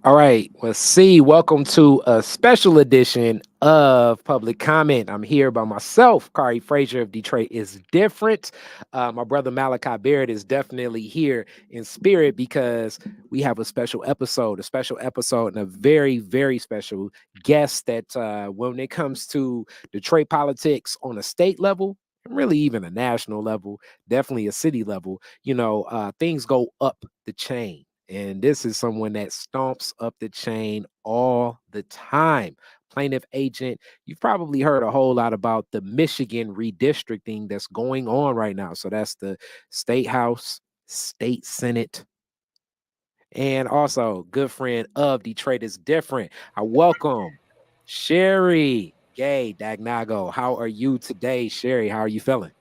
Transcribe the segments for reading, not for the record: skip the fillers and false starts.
All right. Well, C, welcome to a special edition of Public Comment. I'm here by myself. Kari Frazier of Detroit is different. My brother Malachi Barrett is definitely here in spirit because we have a special episode, and a very, very special guest that when it comes to Detroit politics on a state level, and really even a national level, definitely a city level, things go up the chain. And this is someone that stomps up the chain all the time. Plaintiff agent, you've probably heard a whole lot about the Michigan redistricting that's going on right now. So that's the state house, state senate, and also good friend of Detroit is different. I welcome Sherry Gay-Dagnogo. How are you today, Sherry? How are you feeling?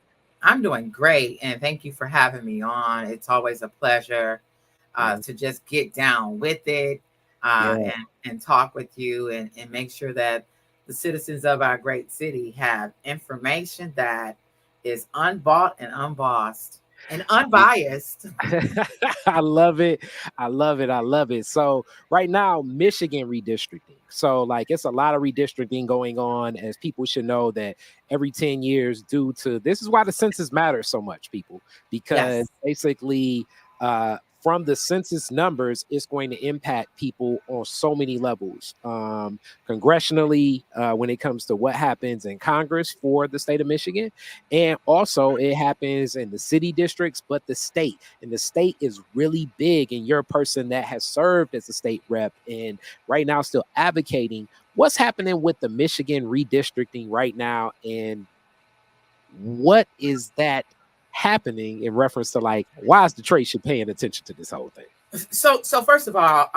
I'm doing great, and thank you for having me on. It's always a pleasure to just get down with it Yeah. and talk with you and make sure that the citizens of our great city have information that is unbought and unbossed and unbiased. I love it. I love it. I love it. So right now, Michigan redistricting. So like it's a lot of redistricting going on, as people should know that every 10 years, due to this is why the census matters so much, people, because Yes. basically from the census numbers, it's going to impact people on so many levels. Congressionally, when it comes to what happens in Congress for the state of Michigan, and also it happens in the city districts, but the state, and the state is really big. And you're a person that has served as a state rep and right now still advocating. What's happening with the Michigan redistricting right now, and what is that happening in reference to, like, why is Detroit should paying attention to this whole thing? So first of all,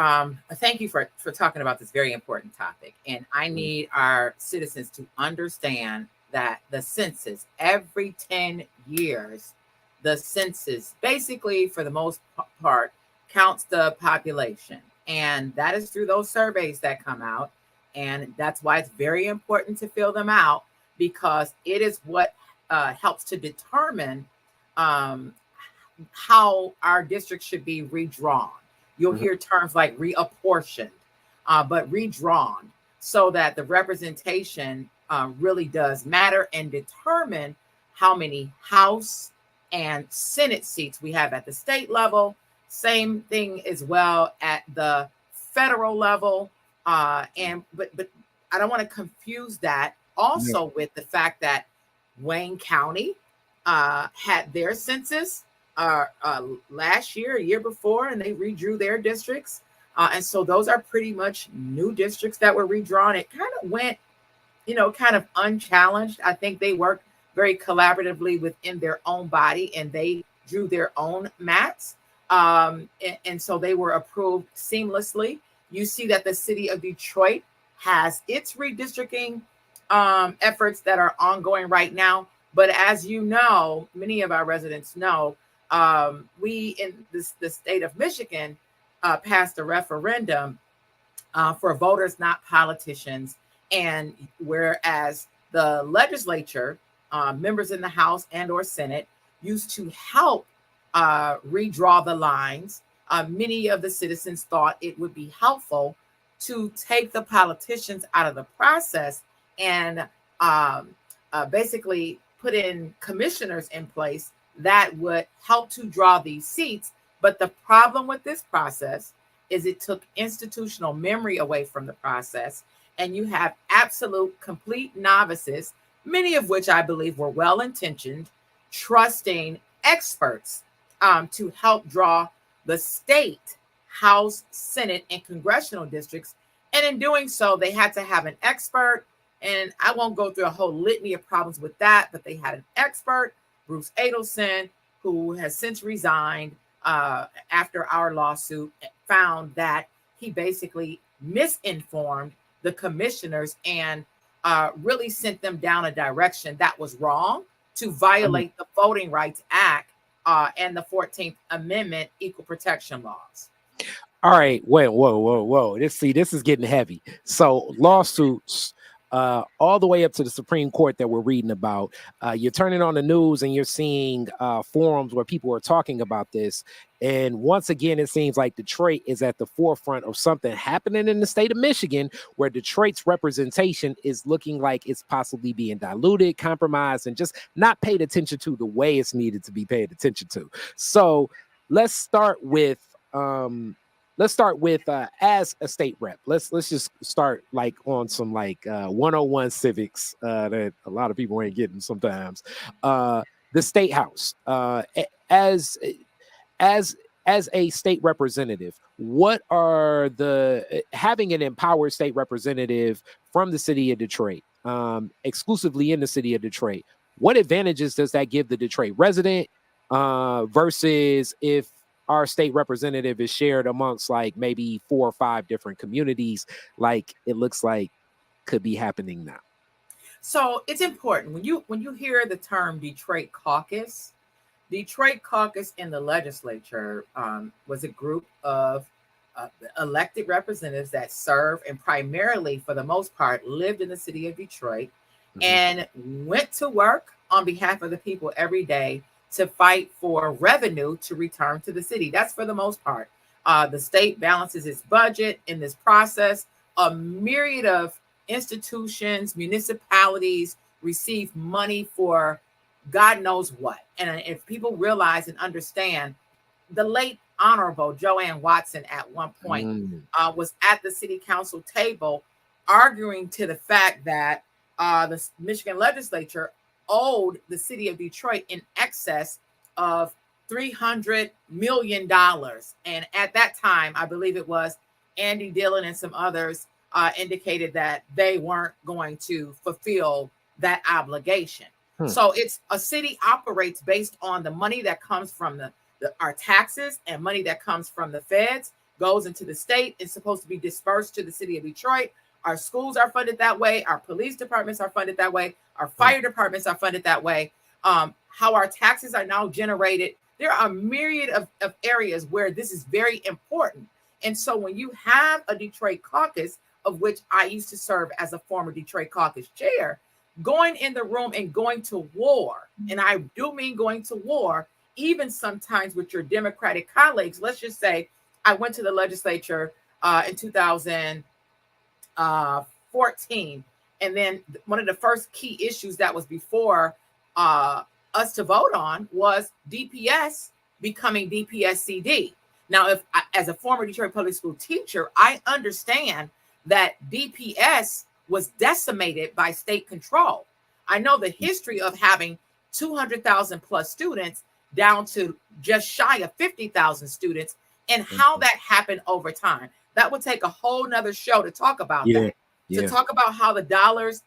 thank you for talking about this very important topic. And I need our citizens to understand that the census every 10 years, the census basically for the most part counts the population. And that is through those surveys that come out. And that's why it's very important to fill them out, because it is what helps to determine um, how our district should be redrawn. You'll hear terms like reapportioned, but redrawn, so that the representation really does matter and determine how many House and Senate seats we have at the state level. Same thing as well at the federal level. But I don't want to confuse that also with the fact that Wayne County had their census last year, a year before, and they redrew their districts. And so those are pretty much new districts that were redrawn. It kind of went, kind of unchallenged. I think they worked very collaboratively within their own body, and they drew their own maps. And so they were approved seamlessly. You see that the city of Detroit has its redistricting efforts that are ongoing right now. But as you know, many of our residents know, we in the state of Michigan passed a referendum for voters, not politicians. And whereas the legislature, members in the House and or Senate, used to help redraw the lines, many of the citizens thought it would be helpful to take the politicians out of the process and basically put in commissioners in place that would help to draw these seats. But the problem with this process is it took institutional memory away from the process, and you have absolute complete novices, many of which I believe were well-intentioned, trusting experts to help draw the state House, Senate, and congressional districts. And in doing so, they had to have an expert. And I won't go through a whole litany of problems with that, but they had an expert, Bruce Adelson, who has since resigned after our lawsuit, found that he basically misinformed the commissioners and really sent them down a direction that was wrong to violate the Voting Rights Act and the 14th Amendment equal protection laws. All right, wait, whoa. This is getting heavy. So lawsuits, all the way up to the Supreme Court that we're reading about. You're turning on the news and you're seeing forums where people are talking about this. And once again, it seems like Detroit is at the forefront of something happening in the state of Michigan, where Detroit's representation is looking like it's possibly being diluted, compromised, and just not paid attention to the way it's needed to be paid attention to. So let's start with as a state rep. Let's just start like on some like 101 civics that a lot of people ain't getting sometimes. The state house, as a state representative, what are the having an empowered state representative from the city of Detroit, exclusively in the city of Detroit? What advantages does that give the Detroit resident versus if our state representative is shared amongst like maybe 4 or 5 different communities, like it looks like could be happening now? So it's important when you hear the term Detroit caucus in the legislature was a group of elected representatives that serve and primarily, for the most part, lived in the city of Detroit and went to work on behalf of the people every day to fight for revenue to return to the city. That's for the most part. The state balances its budget in this process. A myriad of institutions, municipalities receive money for God knows what. And if people realize and understand, the late Honorable Joanne Watson at one point was at the city council table arguing to the fact that the Michigan legislature owed the city of Detroit in excess of $300 million. And at that time, I believe it was Andy Dillon and some others indicated that they weren't going to fulfill that obligation. So it's a city operates based on the money that comes from our taxes and money that comes from the feds, goes into the state. It's supposed to be dispersed to the city of Detroit. Our schools are funded that way. Our police departments are funded that way. Our fire departments are funded that way. How our taxes are now generated. There are a myriad of areas where this is very important. And so when you have a Detroit caucus, of which I used to serve as a former Detroit caucus chair, going in the room and going to war, and I do mean going to war, even sometimes with your Democratic colleagues. Let's just say I went to the legislature in 2014, and then one of the first key issues that was before us to vote on was DPS becoming DPS-CD. Now, if as a former Detroit public school teacher, I understand that DPS was decimated by state control. I know the history of having 200,000 plus students down to just shy of 50,000 students and how that happened over time. That would take a whole nother show to talk about that. To talk about how the dollars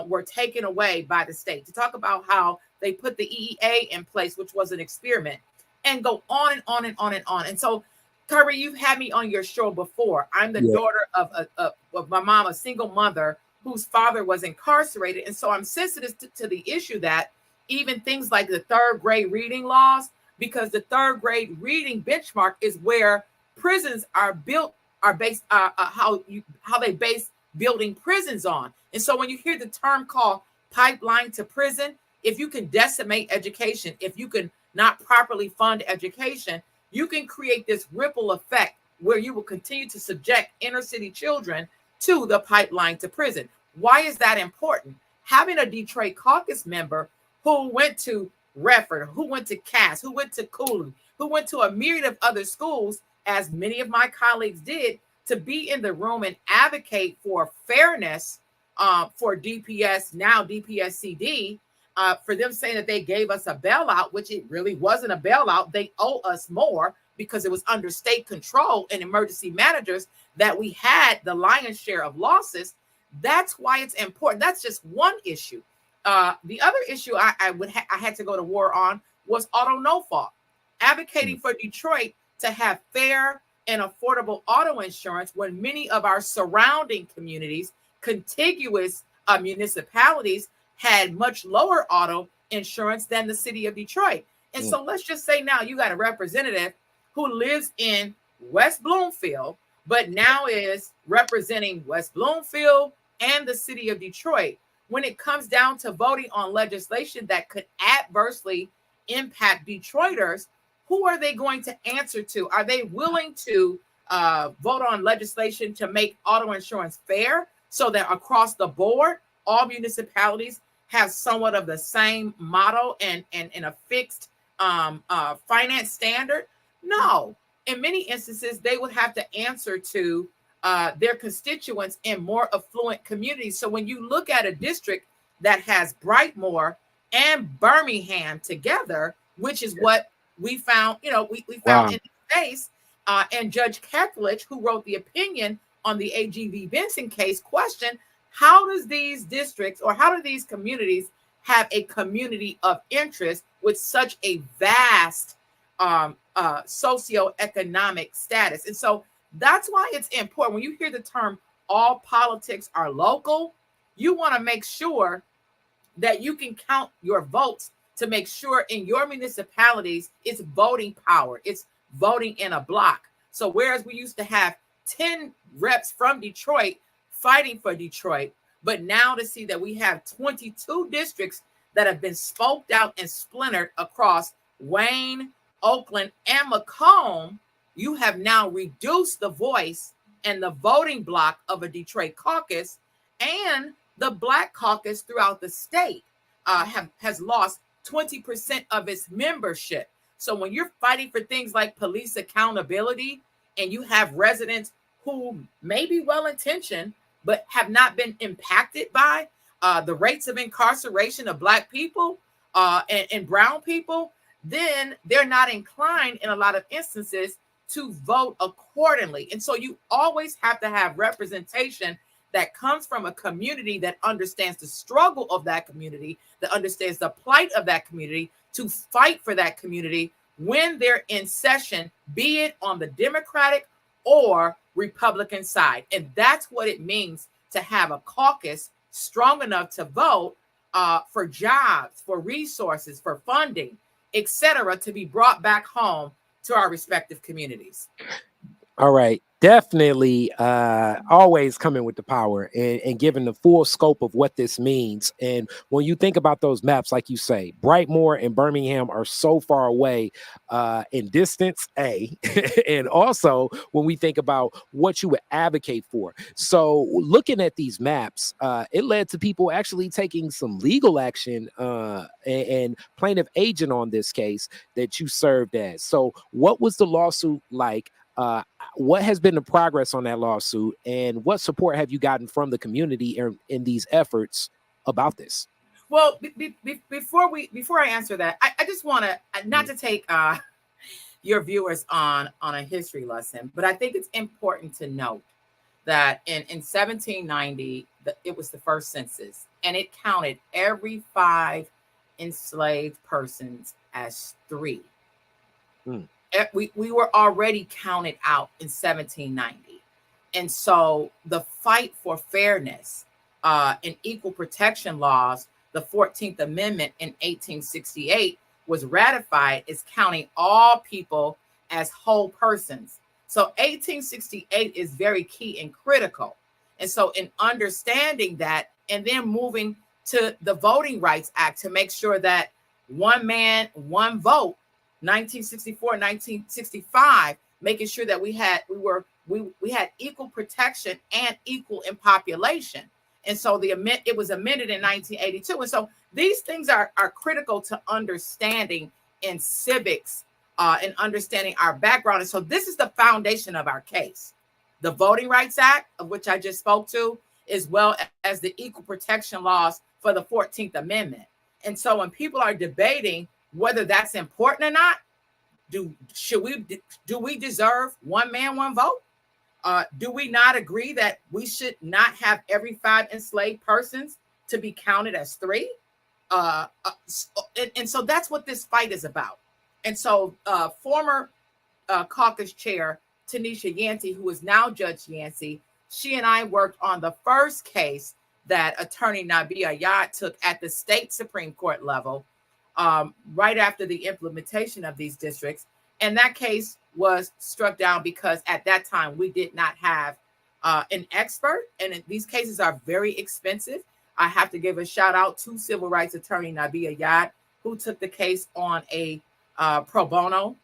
were taken away by the state, to talk about how they put the EEA in place, which was an experiment, and go on and on and on and on. And so, Kyrie, you've had me on your show before. I'm the daughter of my mom, a single mother whose father was incarcerated. And so I'm sensitive to the issue that even things like the third grade reading laws, because the third grade reading benchmark is where prisons are built, are based, how they base building prisons on. And so when you hear the term called pipeline to prison, if you can decimate education, if you can not properly fund education, you can create this ripple effect where you will continue to subject inner city children to the pipeline to prison. Why is that important? Having a Detroit caucus member who went to Redford, who went to Cass, who went to Cooley, who went to a myriad of other schools, as many of my colleagues did, to be in the room and advocate for fairness for DPS, now DPS-CD, for them saying that they gave us a bailout, which it really wasn't a bailout. They owe us more because it was under state control and emergency managers that we had the lion's share of losses. That's why it's important. That's just one issue. The other issue I had to go to war on was auto no fault, advocating for Detroit to have fair and affordable auto insurance when many of our surrounding communities contiguous municipalities had much lower auto insurance than the city of Detroit. And so let's just say now you got a representative who lives in West Bloomfield, but now is representing West Bloomfield and the city of Detroit. When it comes down to voting on legislation that could adversely impact Detroiters, who are they going to answer to? Are they willing to vote on legislation to make auto insurance fair so that across the board, all municipalities have somewhat of the same model and a fixed finance standard? No. In many instances, they would have to answer to their constituents in more affluent communities. So when you look at a district that has Brightmoor and Birmingham together, which is what we found, we found in the case, and Judge Kethledge, who wrote the opinion on the AGV Benson case, questioned how does these districts or how do these communities have a community of interest with such a vast socioeconomic status. And so that's why it's important. When you hear the term all politics are local, you want to make sure that you can count your votes to make sure in your municipalities it's voting power, it's voting in a block. So whereas we used to have 10 reps from Detroit fighting for Detroit, but now to see that we have 22 districts that have been spoked out and splintered across Wayne, Oakland, and Macomb, you have now reduced the voice and the voting block of a Detroit caucus, and the Black caucus throughout the state has lost 20% of its membership. So when you're fighting for things like police accountability and you have residents who may be well-intentioned but have not been impacted by the rates of incarceration of Black people and brown people, then they're not inclined in a lot of instances to vote accordingly. And so you always have to have representation that comes from a community that understands the struggle of that community, that understands the plight of that community, to fight for that community when they're in session, be it on the Democratic or Republican side. And that's what it means to have a caucus strong enough to vote for jobs, for resources, for funding, etc., to be brought back home to our respective communities. All right. Definitely always coming with the power and giving the full scope of what this means. And when you think about those maps, like you say, Brightmoor and Birmingham are so far away in distance, and also when we think about what you would advocate for. So looking at these maps, it led to people actually taking some legal action and plaintiff agent on this case that you served as. So what was the lawsuit like? What has been the progress on that lawsuit, and what support have you gotten from the community in these efforts about this? Well, before I answer that, I just want to not to take your viewers on a history lesson, but I think it's important to note that in 1790, it was the first census, and it counted every 5 enslaved persons as 3. We were already counted out in 1790. And so the fight for fairness and equal protection laws, the 14th Amendment in 1868, was ratified as counting all people as whole persons. So 1868 is very key and critical. And so in understanding that, and then moving to the Voting Rights Act to make sure that one man, one vote, 1964, 1965, making sure that we had equal protection and equal in population. And so it was amended in 1982. And so these things are critical to understanding in civics and understanding our background. And so this is the foundation of our case. The Voting Rights Act, of which I just spoke to, as well as the equal protection laws for the 14th Amendment. And so when people are debating whether that's important or not, do we deserve one man, one vote? Do we not agree that we should not have every 5 enslaved persons to be counted as 3? And so that's what this fight is about. And so former caucus chair Tanisha Yancey, who is now Judge Yancey, she and I worked on the first case that Attorney Nabia Yad took at the state Supreme Court level, right after the implementation of these districts. And that case was struck down because at that time we did not have an expert. And these cases are very expensive. I have to give a shout out to civil rights attorney Nabia Yad, who took the case on a pro bono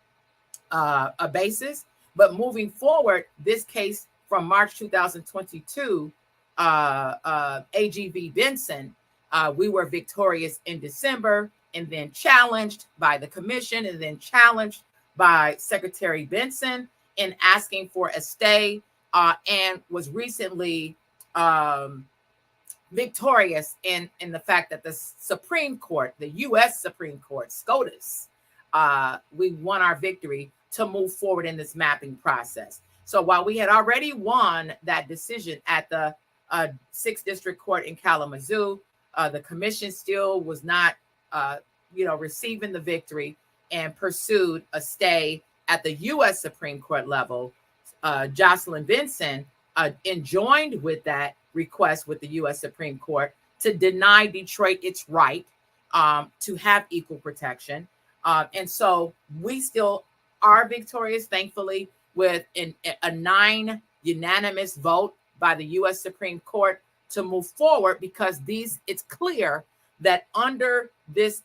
basis. But moving forward, this case from March 2022, AGV Benson, we were victorious in December and then challenged by the commission and then challenged by Secretary Benson in asking for a stay, and was recently victorious in the fact that the Supreme Court, the U.S. Supreme Court, SCOTUS, we won our victory to move forward in this mapping process. So while we had already won that decision at the 6th District Court in Kalamazoo, the commission still was not, receiving the victory and pursued a stay at the U.S. Supreme Court level. Jocelyn Benson enjoined with that request with the U.S. Supreme Court to deny Detroit its right to have equal protection. And so we still are victorious, thankfully, with a 9 unanimous vote by the U.S. Supreme Court to move forward, because it's clear that under this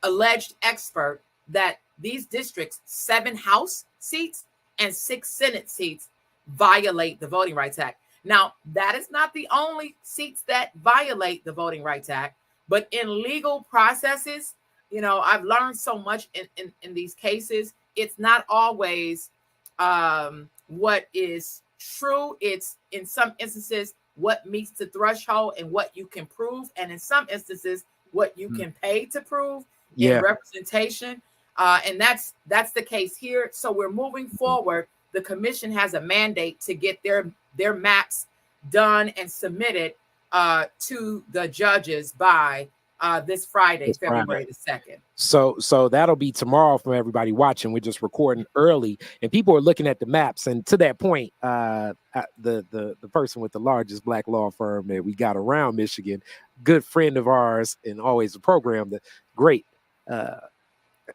alleged expert that these districts, 7 House seats and 6 Senate seats, violate the Voting Rights Act. Now, that is not the only seats that violate the Voting Rights Act, but in legal processes, I've learned so much in these cases. It's not always what is true. It's in some instances what meets the threshold and what you can prove, and in some instances what you can pay to prove in representation. And that's the case here. So we're moving forward. The commission has a mandate to get their maps done and submitted to the judges by this Friday, February the 2nd. So that'll be tomorrow for everybody watching. We're just recording early, and people are looking at the maps. And to that point, the person with the largest Black law firm that we got around Michigan, good friend of ours and always a program, the great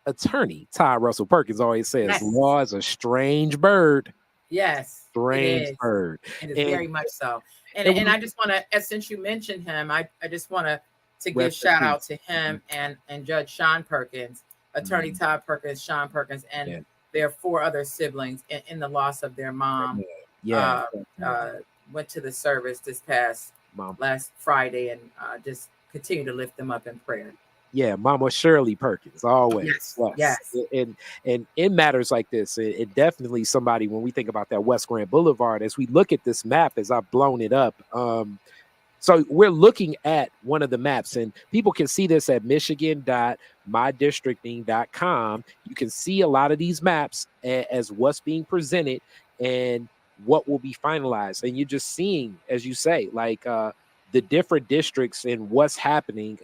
attorney Todd Russell Perkins always says, law is a strange bird. Yes, strange bird. It is very much so. And I just want to, since you mentioned him, I just want to give shout out to him and Judge Sean Perkins, Attorney Todd Perkins, Sean Perkins, and their 4 other siblings in the loss of their mom. Went to the service this last Friday, and just continue to lift them up in prayer. Yeah, Mama Shirley Perkins, always. Yes. And in matters like this, it definitely somebody, when we think about that West Grand Boulevard, as we look at this map, as I've blown it up, so we're looking at one of the maps, and people can see this at michigan.mydistricting.com. You can see a lot of these maps as what's being presented and what will be finalized. And you're just seeing, as you say, like the different districts and what's happening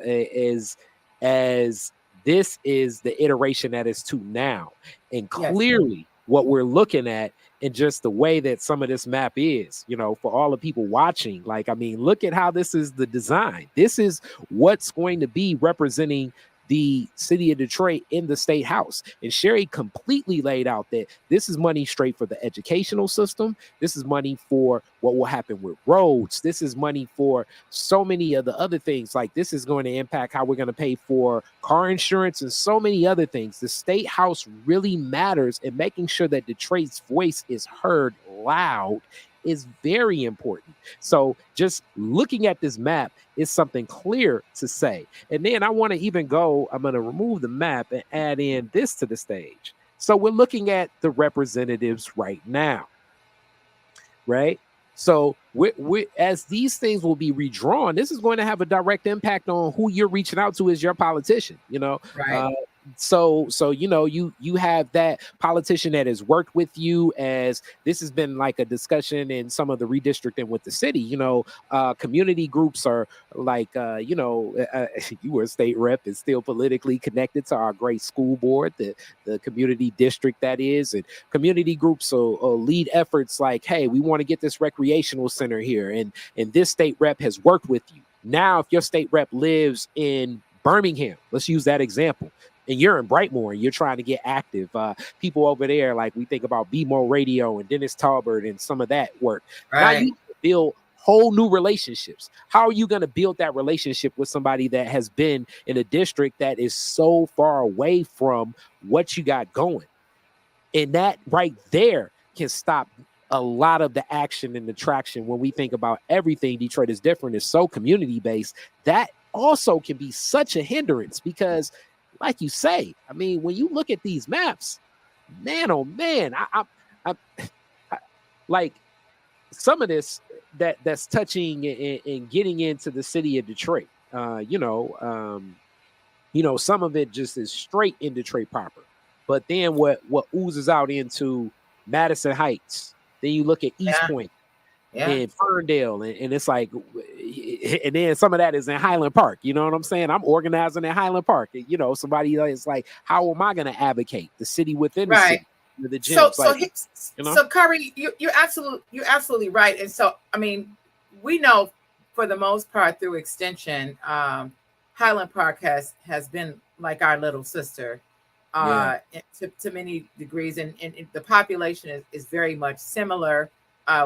as this is the iteration that is to now. And clearly what we're looking at, and just the way that some of this map is, for all the people watching, look at how this is the design. This is what's going to be representing the city of Detroit in the state house. And Sherry completely laid out that this is money straight for the educational system. This is money for what will happen with roads. This is money for so many of the other things. Like, this is going to impact how we're going to pay for car insurance and so many other things. The state house really matters, and making sure that Detroit's voice is heard loud is very important. So just looking at this map is something clear to say. And then I want to even go, I'm going to remove the map and add in this to the stage. So we're looking at the representatives right now, right? So we as these things will be redrawn, this is going to have a direct impact on who you're reaching out to as your politician. Right. so you have that politician that has worked with you, as this has been like a discussion in some of the redistricting with the city. Community groups are like you were a state rep and still politically connected to our great school board, the community district that is, and community groups will lead efforts like, hey, we want to get this recreational center here, and this state rep has worked with you. Now if your state rep lives in Birmingham, let's use that example, and you're in Brightmoor and you're trying to get active, people over there, like we think about BMO Radio and Dennis Talbert and some of that work. Now Right. you build whole new relationships. How are you going to build that relationship with somebody that has been in a district that is so far away from what you got going? And that right there can stop a lot of the action and the traction. When we think about everything Detroit is different, is so community based, that also can be such a hindrance, because like you say, I mean, when you look at these maps, man, oh man, I like some of this that's touching and getting into the city of Detroit. Some of it just is straight in Detroit proper, but then what oozes out into Madison Heights. Then you look at East Yeah. Point Yeah. and Ferndale, and it's like, and then some of that is in Highland Park. You know what I'm saying? I'm organizing in Highland Park. Somebody is like, how am I going to advocate the city within the Right. city? The gyms, So Curry, you're absolutely right. And so, I mean, we know for the most part through extension, Highland Park has been like our little sister to many degrees, and the population is very much similar.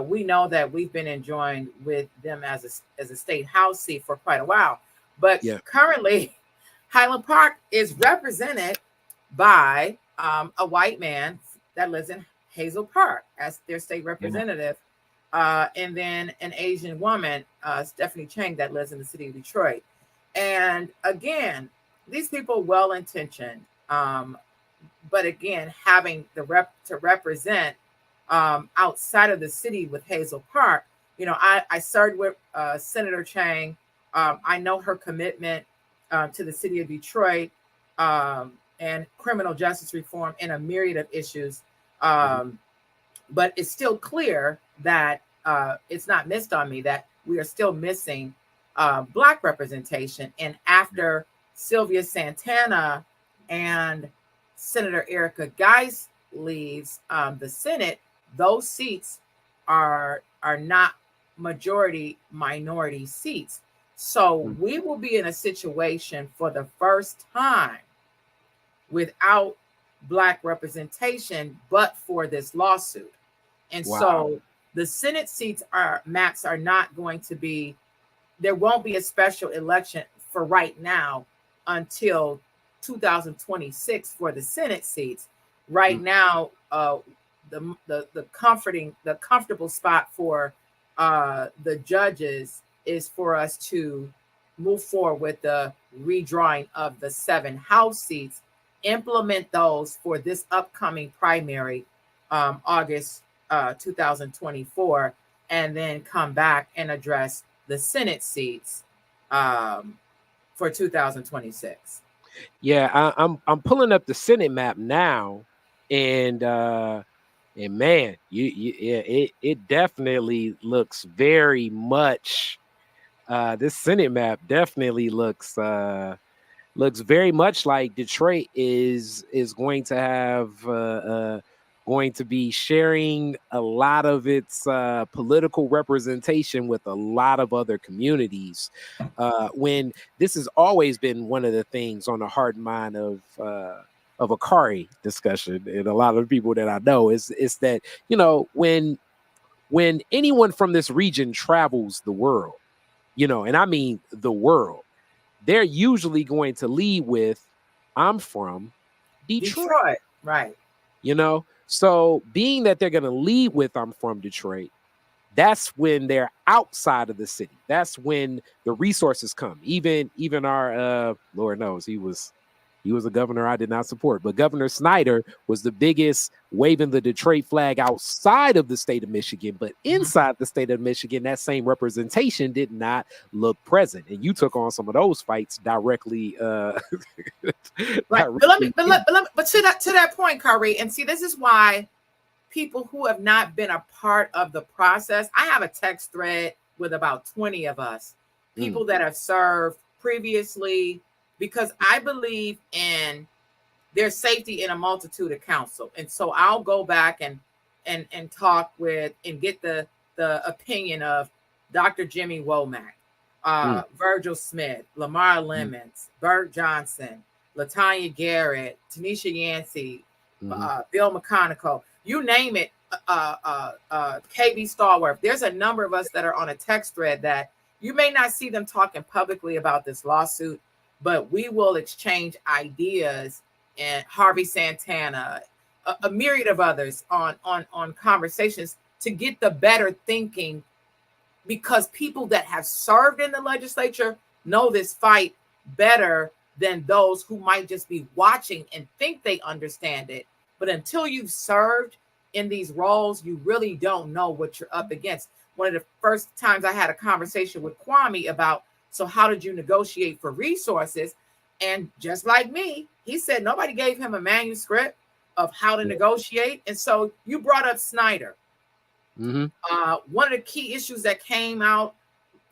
We know that we've been enjoined with them as a state house seat for quite a while, but currently Highland Park is represented by a white man that lives in Hazel Park as their state representative, and then an Asian woman, Stephanie Chang, that lives in the city of Detroit. And again, these people well-intentioned, but again, having the to represent outside of the city with Hazel Park. I served with Senator Chang. I know her commitment to the city of Detroit and criminal justice reform and a myriad of issues. But it's still clear that it's not missed on me that we are still missing Black representation. And after Sylvia Santana and Senator Erica Geis leaves the Senate, those seats are not majority minority seats. So we will be in a situation for the first time without Black representation, but for this lawsuit. And so the Senate seats maps are not going to be, there won't be a special election for right now until 2026 for the Senate seats. Right now, the comfortable spot for the judges is for us to move forward with the redrawing of the 7 House seats, implement those for this upcoming primary, August 2024, and then come back and address the Senate seats for 2026. Yeah, I'm pulling up the Senate map now, and man, it definitely looks very much. This Senate map definitely looks very much like Detroit is going to have going to be sharing a lot of its political representation with a lot of other communities. When this has always been one of the things on the heart and mind of Akari discussion, and a lot of people that I know is that when anyone from this region travels the world, and I mean the world, they're usually going to lead with, I'm from Detroit. Right. So being that they're going to lead with, I'm from Detroit, that's when they're outside of the city. That's when the resources come. Even our Lord knows he was He was a governor I did not support. But Governor Snyder was the biggest waving the Detroit flag outside of the state of Michigan. But inside the state of Michigan, that same representation did not look present. And you took on some of those fights directly. Right. directly But to that point, Kari, and see, this is why people who have not been a part of the process, I have a text thread with about 20 of us, people that have served previously, because I believe in their safety in a multitude of counsel. And so I'll go back and talk with and get the opinion of Dr. Jimmy Womack, Virgil Smith, Lamar Lemons, Bert Johnson, Latanya Garrett, Tanisha Yancey, Bill McConico, you name it, KB Stallworth. There's a number of us that are on a text thread that you may not see them talking publicly about this lawsuit, but we will exchange ideas, and Harvey Santana, a myriad of others on conversations to get the better thinking, because people that have served in the legislature know this fight better than those who might just be watching and think they understand it. But until you've served in these roles, you really don't know what you're up against. One of the first times I had a conversation with Kwame about, so how did you negotiate for resources? And just like me, he said nobody gave him a manuscript of how to negotiate. And so you brought up Snyder. One of the key issues that came out,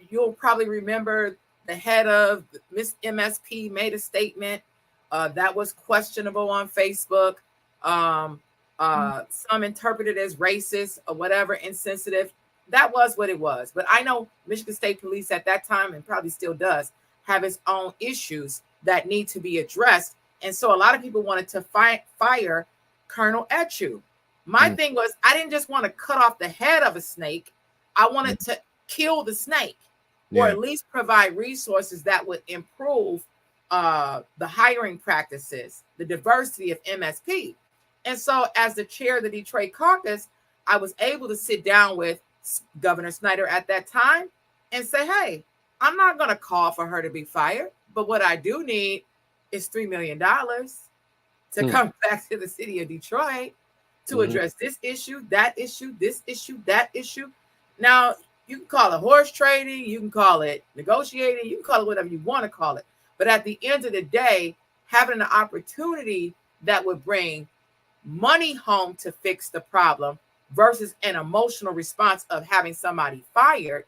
you'll probably remember the head of Miss MSP made a statement that was questionable on Facebook. Some interpreted as racist or whatever, insensitive. That was what it was. But I know Michigan State Police at that time, and probably still does, have its own issues that need to be addressed. And so a lot of people wanted to fire Colonel Echu. My thing was, I didn't just want to cut off the head of a snake. I wanted to kill the snake, or at least provide resources that would improve the hiring practices, the diversity of MSP. And so as the chair of the Detroit caucus, I was able to sit down with Governor Snyder at that time and say, hey, I'm not going to call for her to be fired, but what I do need is $3 million to come back to the city of Detroit to address this issue, that issue, this issue, that issue. Now, you can call it horse trading, you can call it negotiating, you can call it whatever you want to call it. But at the end of the day, having an opportunity that would bring money home to fix the problem versus an emotional response of having somebody fired,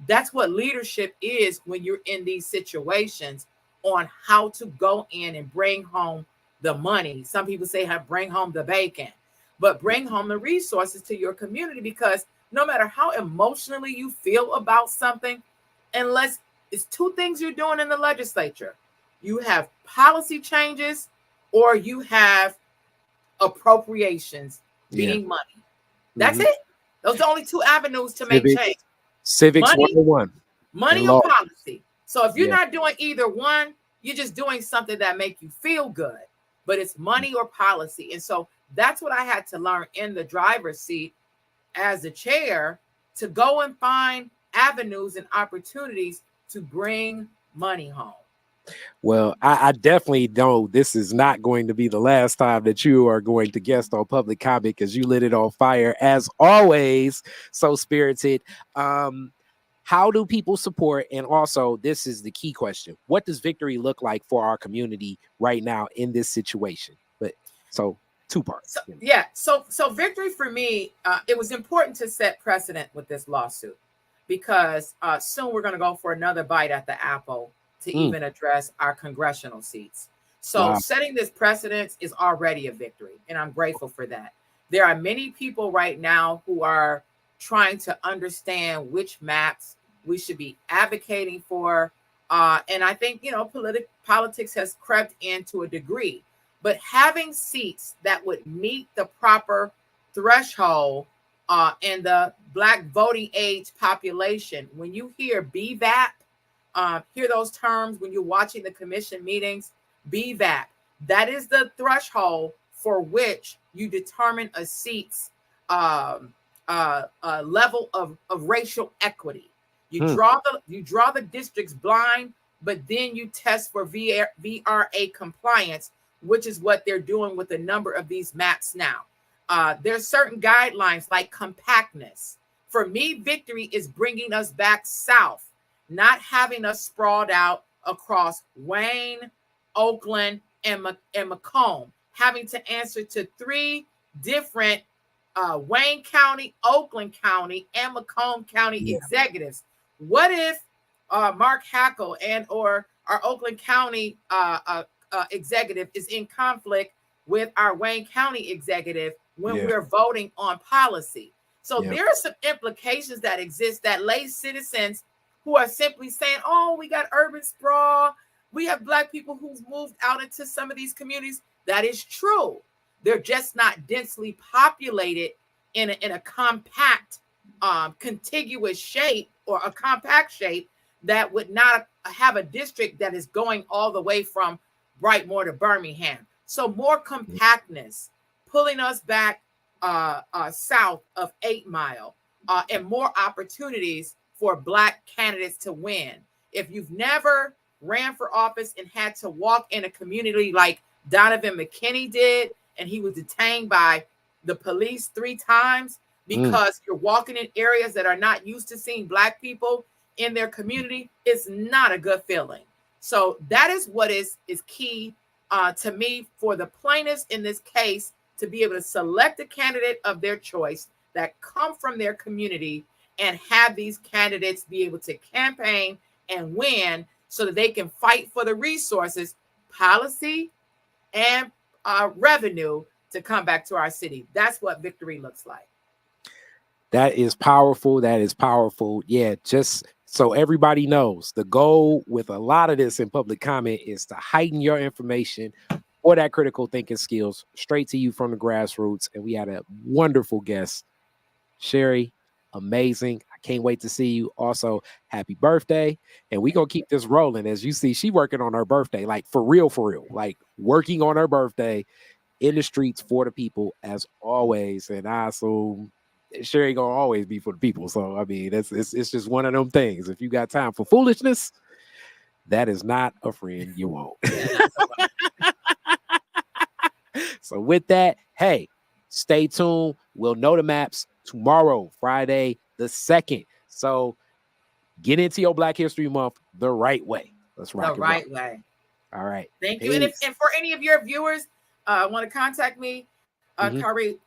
that's what leadership is when you're in these situations, on how to go in and bring home the money. Some people say bring home the bacon, but bring home the resources to your community, because no matter how emotionally you feel about something, unless it's two things you're doing in the legislature, you have policy changes or you have appropriations being money. That's it. Those are the only two avenues to make change. Civics 101. Money or policy. So if you're not doing either one, you're just doing something that make you feel good, but it's money or policy. And so that's what I had to learn in the driver's seat as a chair, to go and find avenues and opportunities to bring money home. Well, I definitely know this is not going to be the last time that you are going to guest on Public Comment, because you lit it on fire as always. So spirited. How do people support? And also, this is the key question: what does victory look like for our community right now in this situation? But so two parts. So victory for me, it was important to set precedent with this lawsuit, because soon we're going to go for another bite at the apple to even address our congressional seats. So setting this precedent is already a victory, and I'm grateful for that. There are many people right now who are trying to understand which maps we should be advocating for. And I think, politics has crept in to a degree, but having seats that would meet the proper threshold in the Black voting age population. When you hear BVAP, hear those terms when you're watching the commission meetings, BVAP, that is the threshold for which you determine a seat's level of racial equity. You draw the districts blind but then you test for VRA compliance, which is what they're doing with a number of these maps now. There's certain guidelines like compactness. For me, victory is bringing us back south, not having us sprawled out across Wayne, Oakland, and Macomb, having to answer to 3 different Wayne County, Oakland County, and Macomb County executives. What if Mark Hackle and or our Oakland County executive is in conflict with our Wayne County executive when we're voting on policy? So there are some implications that exist that lay citizens who are simply saying, oh, we got urban sprawl. We have Black people who've moved out into some of these communities. That is true. They're just not densely populated in a compact, contiguous shape, or a compact shape that would not have a district that is going all the way from Brightmoor to Birmingham. So more compactness, pulling us back south of 8 Mile, and more opportunities for Black candidates to win. If you've never ran for office and had to walk in a community like Donovan McKinney did, and he was detained by the police 3 times because you're walking in areas that are not used to seeing Black people in their community, it's not a good feeling. So that is what is key to me for the plaintiffs in this case to be able to select a candidate of their choice that come from their community and have these candidates be able to campaign and win so that they can fight for the resources, policy, and revenue to come back to our city. That's what victory looks like. That is powerful. That is powerful. Yeah, just so everybody knows, the goal with a lot of this in public comment is to heighten your information or that critical thinking skills straight to you from the grassroots. And we had a wonderful guest, Sherry. Amazing. I can't wait to see you. Also, happy birthday. And we're going to keep this rolling. As you see, she working on her birthday, like for real, like working on her birthday in the streets for the people as always. And I assume Sherry gonna always be for the people. So I mean, it's just one of them things. If you got time for foolishness, that is not a friend you want. So with that, hey, stay tuned. We'll know the maps tomorrow, Friday the 2nd. So get into your Black History Month the right way. Let's rock the right way. All right. Thank you. And for any of your viewers want to contact me,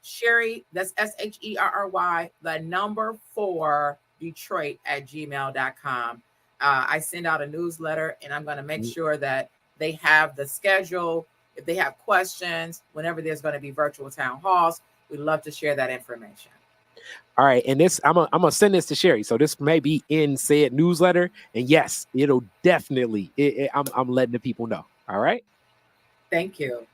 Sherry, that's SHERRY, the number 4 Detroit @gmail.com. I send out a newsletter, and I'm going to make sure that they have the schedule. If they have questions, whenever there's going to be virtual town halls, we'd love to share that information. All right. And this, I'm gonna send this to Sherry. So this may be in said newsletter. And yes, it'll definitely, I'm letting the people know. All right. Thank you.